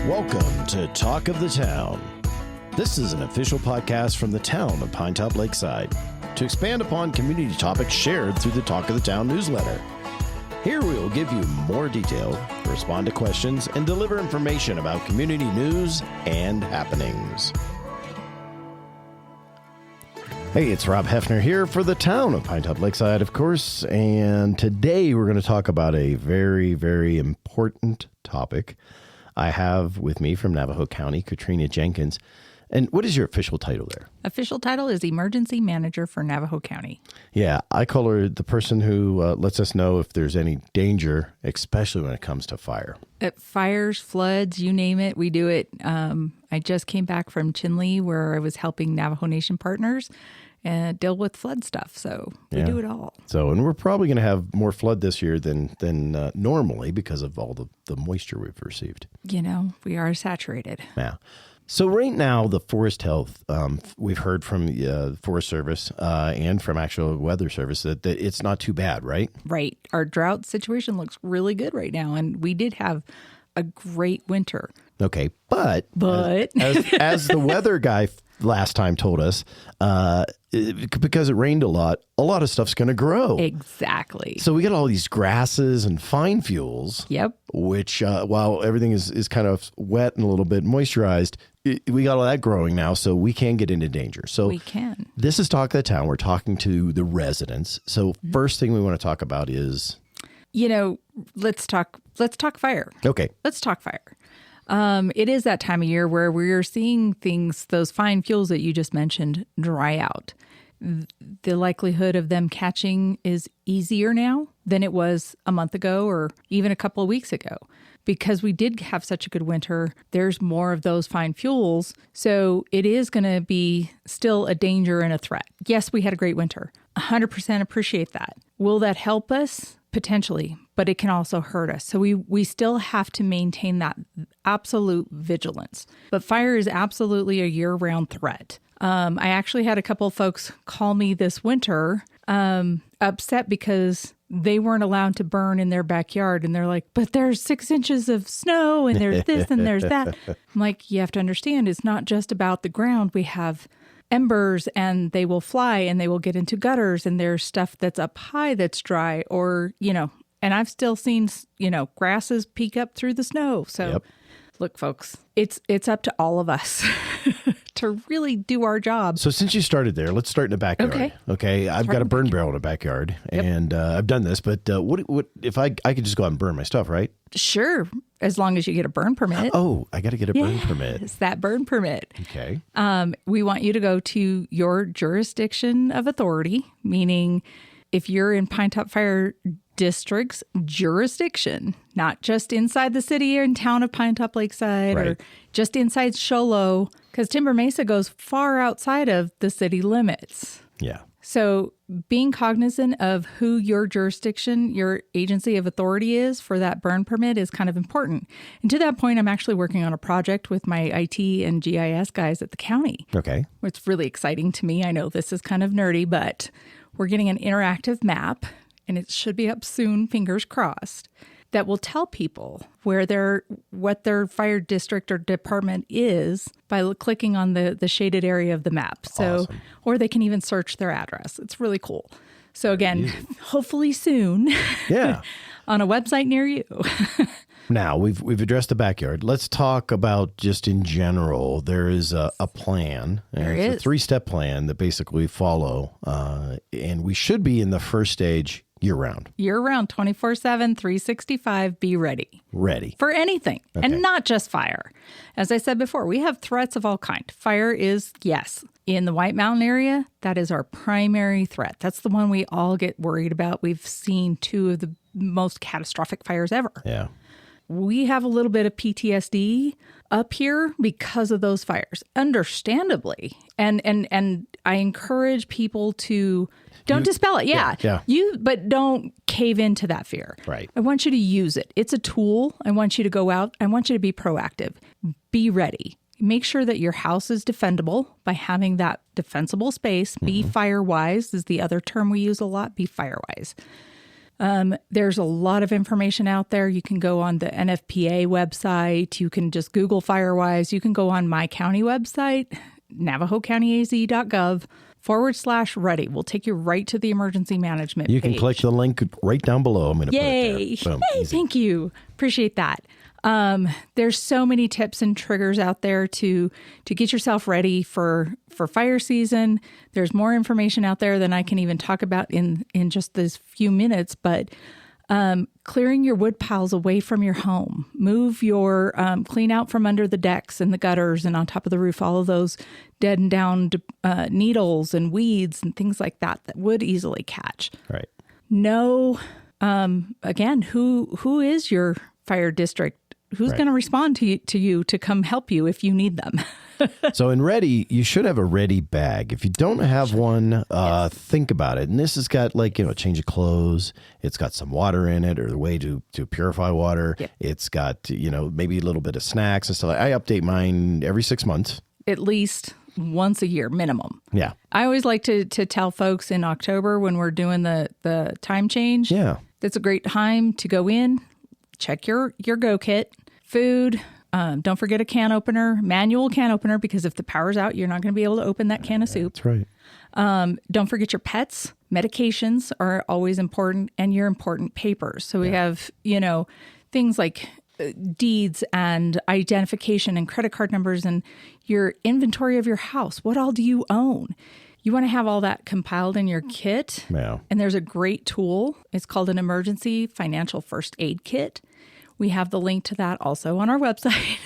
Welcome to Talk of the Town. This is an official podcast from the town of Pinetop-Lakeside to expand upon community topics shared through the Talk of the Town newsletter. Here we will give you more detail, respond to questions, and deliver information about community news and happenings. Hey, it's Rob Hefner here for the town of Pinetop-Lakeside, of course, and today we're going to talk about a very, very important topic. I have with me from Navajo County, Catrina Jenkins. And what is your official title there? Official title is Emergency Manager for Navajo County. Yeah, I call her the person who lets us know if there's any danger, especially when it comes to fire. Fires, floods, you name it, we do it. I just came back from Chinle where I was helping Navajo Nation partners and deal with flood stuff. So we do it all. So, and we're probably going to have more flood this year than normally because of all the moisture we've received. You know, we are saturated. Yeah. So right now, the forest health, we've heard from the Forest Service and from actual Weather Service that it's not too bad, right? Right. Our drought situation looks really good right now. And we did have a great winter. Okay. But as the weather guy last time told us, because it rained a lot of stuff's going to grow. Exactly. So we got all these grasses and fine fuels. Yep. Which, while everything is kind of wet and a little bit moisturized, we got all that growing now, so we can get into danger. So we can. This is Talk of the Town. We're talking to the residents. So first thing we want to talk about is, let's talk fire. Okay. Let's talk fire. It is that time of year where we're seeing things, those fine fuels that you just mentioned, dry out. The likelihood of them catching is easier now than it was a month ago or even a couple of weeks ago. Because we did have such a good winter, there's more of those fine fuels. So it is going to be still a danger and a threat. Yes, we had a great winter. 100% appreciate that. Will that help us? Potentially, but it can also hurt us. So we still have to maintain that absolute vigilance. But fire is absolutely a year-round threat. I actually had a couple of folks call me this winter upset because they weren't allowed to burn in their backyard. And they're like, but there's 6 inches of snow and there's this and there's that. I'm like, you have to understand, it's not just about the ground. We have embers and they will fly and they will get into gutters and there's stuff that's up high that's dry or, and I've still seen, grasses peek up through the snow. So Look, folks, it's up to all of us to really do our job. So since you started there, let's start in the backyard. Okay. I've got a burn barrel in the backyard and I've done this, but what if I could just go out and burn my stuff, right? Sure. As long as you get a burn permit. Oh, I got to get a burn permit. It's that burn permit. Okay. We want you to go to your jurisdiction of authority, meaning if you're in Pinetop Fire District's jurisdiction, not just inside the city or in town of Pinetop-Lakeside or just inside Show Low, because Timber Mesa goes far outside of the city limits. Yeah. So being cognizant of who your jurisdiction, your agency of authority is for that burn permit is kind of important. And to that point, I'm actually working on a project with my IT and GIS guys at the county. Okay. It's really exciting to me. I know this is kind of nerdy, but we're getting an interactive map, and it should be up soon, fingers crossed, that will tell people what their fire district or department is by clicking on the shaded area of the map. So, awesome. Or they can even search their address. It's really cool. So again, hopefully soon, on a website near you. Now, we've addressed the backyard. Let's talk about just in general. There is a plan. It's a 3-step plan that basically we follow. And we should be in the first stage year-round. Year-round, 24/7, 365, be ready. Ready. For anything, and not just fire. As I said before, we have threats of all kinds. Fire is, yes, in the White Mountain area, that is our primary threat. That's the one we all get worried about. We've seen 2 of the most catastrophic fires ever. Yeah. We have a little bit of PTSD up here because of those fires, understandably. And I encourage people to don't dispel it. Yeah. But don't cave into that fear. Right. I want you to use it. It's a tool. I want you to go out. I want you to be proactive. Be ready. Make sure that your house is defendable by having that defensible space. Be fire-wise is the other term we use a lot. Be fire-wise. There's a lot of information out there. You can go on the NFPA website. You can just Google Firewise. You can go on my county website, navajocountyaz.gov/ready. We'll take you right to the emergency management You can page. click the link right down below. I'm going to put it there. Boom, Yay! easy. Thank you. Appreciate that. There's so many tips and triggers out there to get yourself ready for fire season. There's more information out there than I can even talk about in just this few minutes, but clearing your wood piles away from your home, move your clean out from under the decks and the gutters and on top of the roof, all of those dead and down needles and weeds and things like that would easily catch. Right. Know, again, who is your fire district? Who's Right. going to respond to you to come help you if you need them? So in Ready, you should have a Ready bag. If you don't have one, think about it. And this has got like, a change of clothes. It's got some water in it or the way to purify water. Yep. It's got, maybe a little bit of snacks and stuff. I update mine every 6 months. At least once a year minimum. Yeah. I always like to tell folks in October when we're doing the time change. Yeah. That's a great time to go in, check your go kit, food. Don't forget a can opener, manual can opener, because if the power's out, you're not going to be able to open that can of soup. That's right. Don't forget your pets. Medications are always important, and your important papers. So we have, things like deeds and identification and credit card numbers and your inventory of your house. What all do you own? You want to have all that compiled in your kit. Yeah. And there's a great tool. It's called an emergency financial first aid kit. We have the link to that also on our website.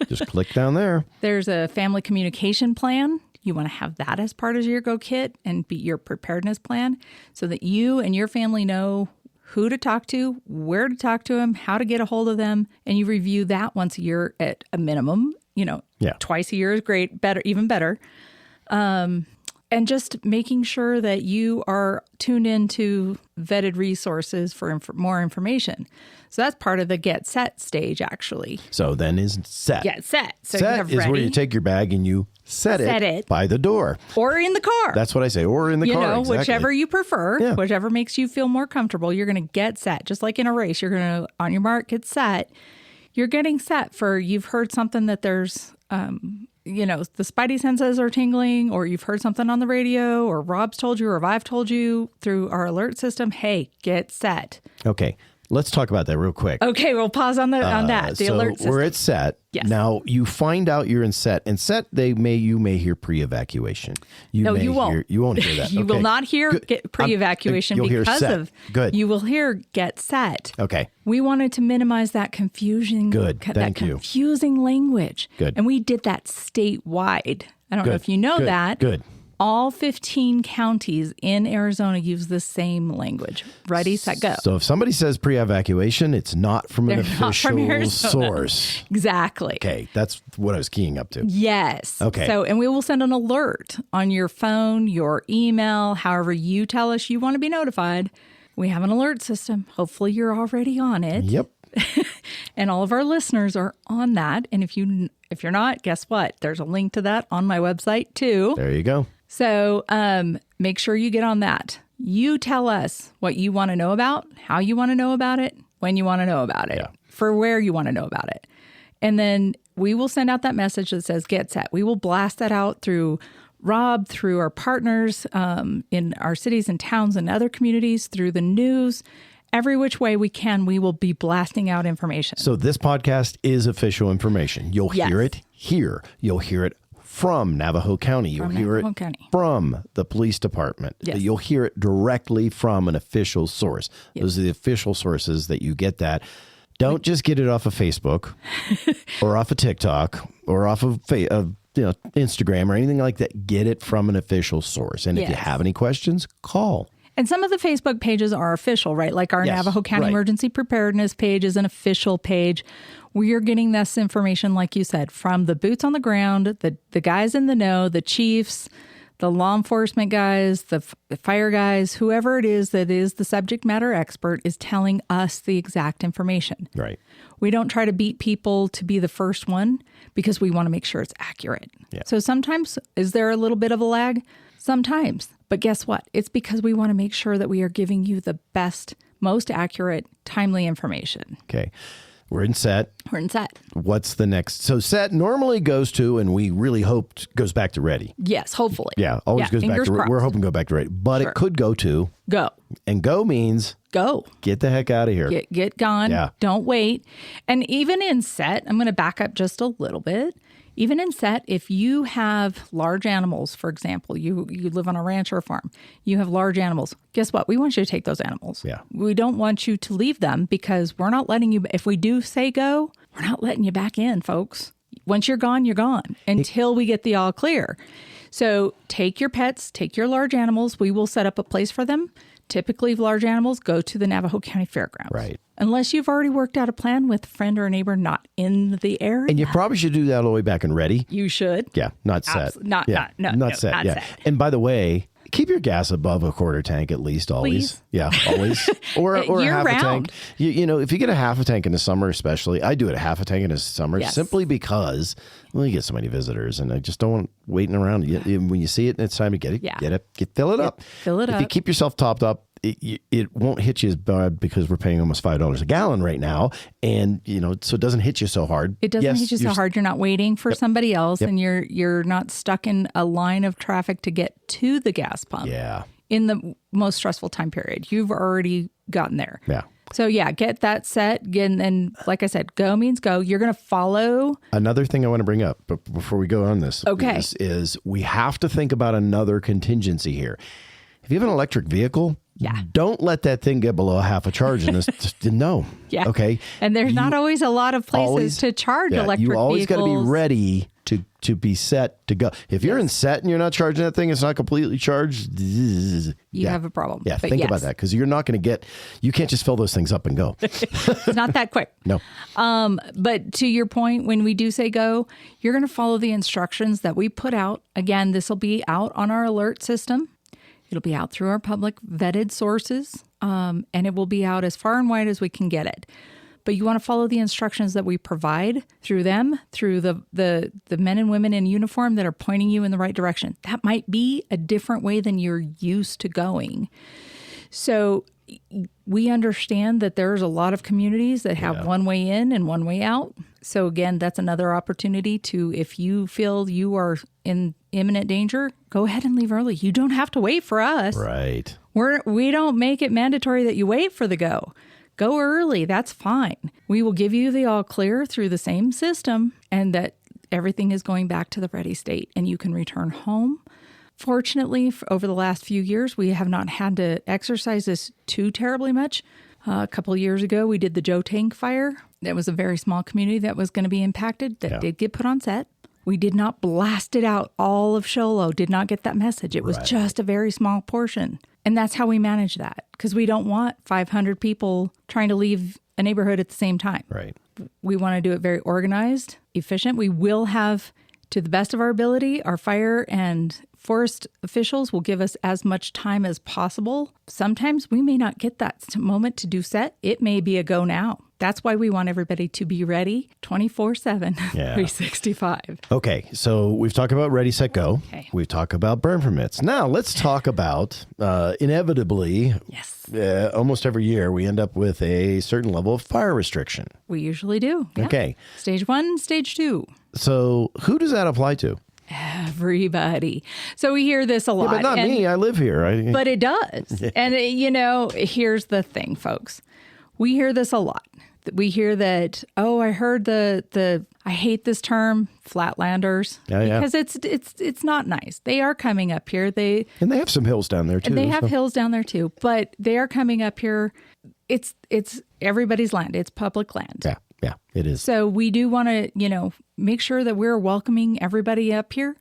Just click down there. There's a family communication plan. You want to have that as part of your go kit and be your preparedness plan so that you and your family know who to talk to, where to talk to them, how to get a hold of them. And you review that once a year at a minimum. Twice a year is great, better, even better. And just making sure that you are tuned into vetted resources for more information. So that's part of the get set stage, actually. So then is set. Get set. So you Set have is ready, where you take your bag and you set it by the door. or in the car. That's what I say. Or in the car. Exactly. Whichever you prefer, Yeah. whichever makes you feel more comfortable, you're going to get set. Just like in a race, you're going to, on your mark, get set. You're getting set for, you've heard something that there's, the spidey senses are tingling, or you've heard something on the radio, or Rob's told you, or I've told you through our alert system, hey, get set. Okay. Let's talk about that real quick. Okay, we'll pause on that. The alert system. We're at set. Yes. Now you find out you're in set. And set, you may hear pre-evacuation. No, you won't. You won't hear that. You Okay. will not hear Good. get pre-evacuation You'll hear because set. of. Good. You will hear get set. Okay. We wanted to minimize that confusion. Good. That Thank you. confusing language. Good. And we did that statewide. I don't know Good. if you know Good. that. Good. All 15 counties in Arizona use the same language. Ready, set, go. So if somebody says pre-evacuation, it's not from an They're not from official Arizona. source. Exactly. Okay. That's what I was keying up to. Yes. Okay. So, and we will send an alert on your phone, your email, however you tell us you want to be notified. We have an alert system. Hopefully you're already on it. Yep. And all of our listeners are on that. And if you're not, guess what? There's a link to that on my website too. There you go. So make sure you get on that. You tell us what you want to know about, how you want to know about it, when you want to know about it, for where you want to know about it. And then we will send out that message that says get set. We will blast that out through Rob, through our partners in our cities and towns and other communities, through the news. Every which way we can, we will be blasting out information. So this podcast is official information. You'll hear it here. You'll hear it from Navajo County. You'll hear it from the police department. Yes. You'll hear it directly from an official source. Yes. Those are the official sources that you get that. Don't just get it off of Facebook or off of TikTok or off of Instagram or anything like that. Get it from an official source. And if you have any questions, call. And some of the Facebook pages are official, right? Like our Navajo County Emergency Preparedness page is an official page. We are getting this information, like you said, from the boots on the ground, the guys in the know, the chiefs, the law enforcement guys, the fire guys, whoever it is that is the subject matter expert is telling us the exact information. Right. We don't try to beat people to be the first one because we want to make sure it's accurate. Yeah. So sometimes, is there a little bit of a lag? Sometimes. But guess what? It's because we want to make sure that we are giving you the best most accurate, timely information. Okay. We're in set. We're in set. What's the next? So set normally goes to, and we really hoped goes back to ready. Yes, hopefully. Yeah, always goes back to, we're hoping to go back to ready. But it could go to. Go. And go means. Go. Get the heck out of here. Get gone. Yeah. Don't wait. And even in set, I'm going to back up just a little bit. Even in set, if you have large animals, for example, you live on a ranch or a farm, you have large animals, guess what? We want you to take those animals. Yeah. We don't want you to leave them because we're not letting you, if we do say go, we're not letting you back in, folks. Once you're gone until we get the all clear. So take your pets, take your large animals. We will set up a place for them. Typically, large animals go to the Navajo County Fairgrounds. Right. Unless you've already worked out a plan with a friend or a neighbor not in the area. And you probably should do that all the way back and ready. You should. Yeah, not set. Not set. Set. And by the way, keep your gas above a quarter tank at least, always. Please. Yeah, always. Or a half a tank. You know, if you get a half a tank in the summer especially, I do it a half a tank in the summer simply because, well, you get so many visitors and I just don't want waiting around. When you see it and it's time to get it, fill it up. Fill it up. If you keep yourself topped up, it won't hit you as bad because we're paying almost $5 a gallon right now. And, so it doesn't hit you so hard. It doesn't hit you so hard. You're not waiting for somebody else and you're not stuck in a line of traffic to get to the gas pump. Yeah. In the most stressful time period. You've already gotten there. Yeah. So get that set. And like I said, go means go. You're going to follow. Another thing I want to bring up before we go on this is we have to think about another contingency here. If you have an electric vehicle, don't let that thing get below half a charge. No. Yeah. Okay. And there's not always a lot of places to charge electric vehicles. You always got to be ready to be set to go. If you're in set and you're not charging that thing, it's not completely charged. You have a problem. Yeah. Think about that because you're not going to you can't just fill those things up and go. It's not that quick. No. But to your point, when we do say go, you're going to follow the instructions that we put out. Again, this will be out on our alert system. It'll be out through our public vetted sources, and it will be out as far and wide as we can get it. But you want to follow the instructions that we provide through them, through the men and women in uniform that are pointing you in the right direction. That might be a different way than you're used to going. So we understand that there's a lot of communities that have one way in and one way out. So again, that's another opportunity to, if you feel you are in imminent danger, go ahead and leave early. You don't have to wait for us. Right. We don't make it mandatory that you wait for the go. Go early. That's fine. We will give you the all clear through the same system and that everything is going back to the ready state and you can return home. Fortunately, over the last few years, we have not had to exercise this too terribly much. A couple of years ago, we did the Joe Tank fire. That was a very small community that was going to be impacted that did get put on set. We did not blast it out. All of Show Low did not get that message. It was just a very small portion. And that's how we manage that because we don't want 500 people trying to leave a neighborhood at the same time. Right. We want to do it very organized, efficient. We will have, to the best of our ability, our fire and forest officials will give us as much time as possible. Sometimes we may not get that moment to do set. It may be a go now. That's why we want everybody to be ready 24/7, 365. Okay, so we've talked about ready, set, go. Okay. We've talked about burn permits. Now let's talk about, inevitably, almost every year we end up with a certain level of fire restriction. We usually do. Yeah. Okay. Stage 1, stage 2. So who does that apply to? Everybody. So we hear this a lot. But not me. I live here. But it does. And, here's the thing, folks. We hear this a lot. We hear that, I heard I hate this term, flatlanders, because it's not nice. They are coming up here. And they have some hills down there, too. And they have hills down there, too. But they are coming up here. It's everybody's land. It's public land. Yeah, it is. So we do want to, make sure that we're welcoming everybody up here.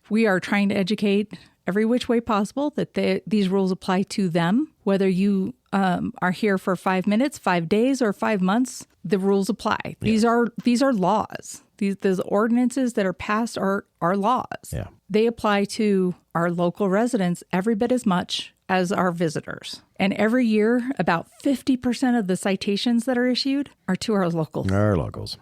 We are trying to educate every which way possible that these rules apply to them. Whether you are here for 5 minutes, 5 days, or 5 months, the rules apply. Yeah. These are laws. These ordinances that are passed are laws. Yeah. They apply to our local residents every bit as much as our visitors. And every year, about 50% of the citations that are issued are to our locals. Our locals.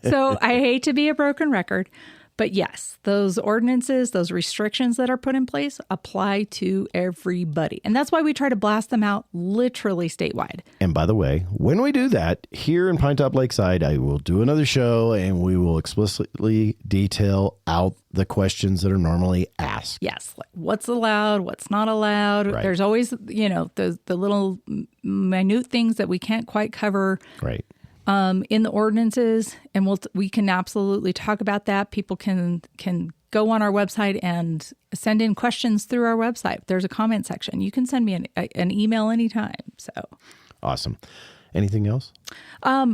So I hate to be a broken record, But yes, those ordinances, those restrictions that are put in place apply to everybody. And that's why we try to blast them out literally statewide. And by the way, when we do that here in Pinetop-Lakeside, I will do another show and we will explicitly detail out the questions that are normally asked. Yes. Like what's allowed, what's not allowed. Right. There's always, the little minute things that we can't quite cover. Right. In the ordinances, and we can absolutely talk about that. People can go on our website and send in questions through our website. There's a comment section. You can send me an email anytime. So awesome. Anything else?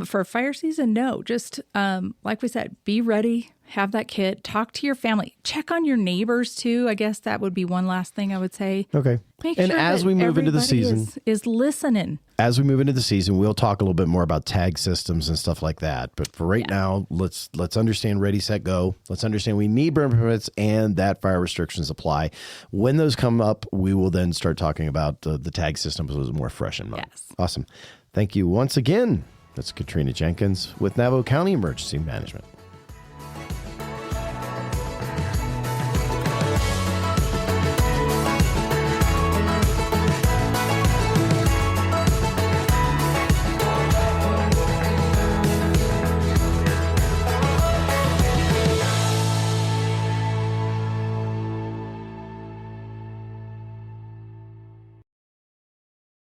For fire season, no. Just like we said, be ready. Have that kit. Talk to your family. Check on your neighbors too. I guess that would be one last thing I would say. Okay. Make and sure as that we move into the everybody season, is listening. As we move into the season, we'll talk a little bit more about tag systems and stuff like that. But for right now, let's understand ready, set, go. Let's understand we need burn permits and that fire restrictions apply. When those come up, we will then start talking about the tag system as more fresh in mind. Yes. Awesome. Thank you once again. That's Catrina Jenkins with Navajo County Emergency Management.